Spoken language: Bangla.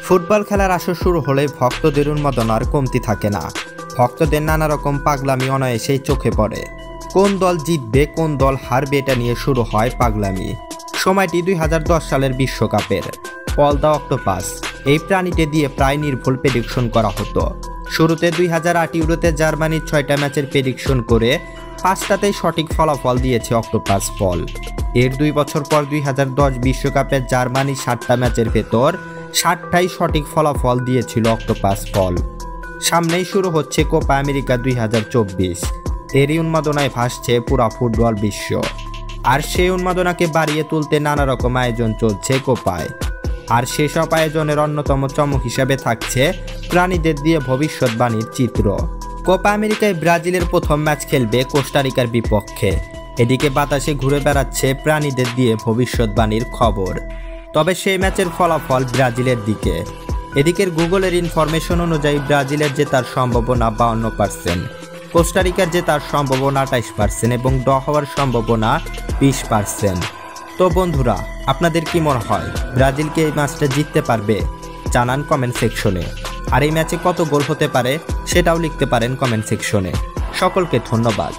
ফুটবল খেলার আসর শুরু হলেই ভক্তদের উন্মাদনার কমতি থাকে না। ভক্তদের নানা রকম পাগলামি অনায়াসেই চোখে পড়ে। কোন দল জিতবে কোন দল হারবে এটা নিয়ে শুরু হয় পাগলামি। সময়টি 2010 সালের বিশ্বকাপের। পল দ্য অক্টোপাস এই প্রাণীটি দিয়ে প্রায় নির্ভুল প্রেডিকশন করা হতো। শুরুতে 2008 ইউরোতে জার্মানির 6টা ম্যাচের প্রেডিকশন করে 5টাতেই সঠিক ফলাফল দিয়েছে অক্টোপাস পল। এর 2 বছর পর 2010 বিশ্বকাপের জার্মানির 7টা ম্যাচের ভেতর 7টাই সঠিক ফলাফল দিয়েছিল অক্টোপাস পল। সামনেই শুরু হচ্ছে কোপা আমেরিকা 2024। এরই উন্মাদনায় ভাসছে পুরা ফুটবল বিশ্ব। আর সেই উন্মাদনাকে বাড়িয়ে তুলতে নানা রকম আয়োজন চলছে কোপায়। আর সেসব আয়োজনের অন্যতম চমক হিসাবে থাকছে প্রাণীদের দিয়ে ভবিষ্যৎবাণীর চিত্র। কোপা আমেরিকায় ব্রাজিলের প্রথম ম্যাচ খেলবে কোস্টারিকার বিপক্ষে। এদিকে বাতাসে ঘুরে বেড়াচ্ছে প্রাণীদের দিয়ে ভবিষ্যৎবাণীর খবর। তবে সেই ম্যাচের ফলাফল ব্রাজিলের দিকে। এদিকের গুগলের ইনফরমেশন অনুযায়ী ব্রাজিলের জেতার সম্ভাবনা 52%, কোস্টারিকার জেতার সম্ভাবনা 28% এবং ড্র হওয়ার সম্ভাবনা 20%। তো বন্ধুরা, আপনাদের কি মনে হয় ব্রাজিলকে এই ম্যাচটা জিততে পারবে? জানান কমেন্ট সেকশনে। আর এই ম্যাচে কত গোল হতে পারে সেটাও লিখতে পারেন কমেন্ট সেকশনে। সকলকে ধন্যবাদ।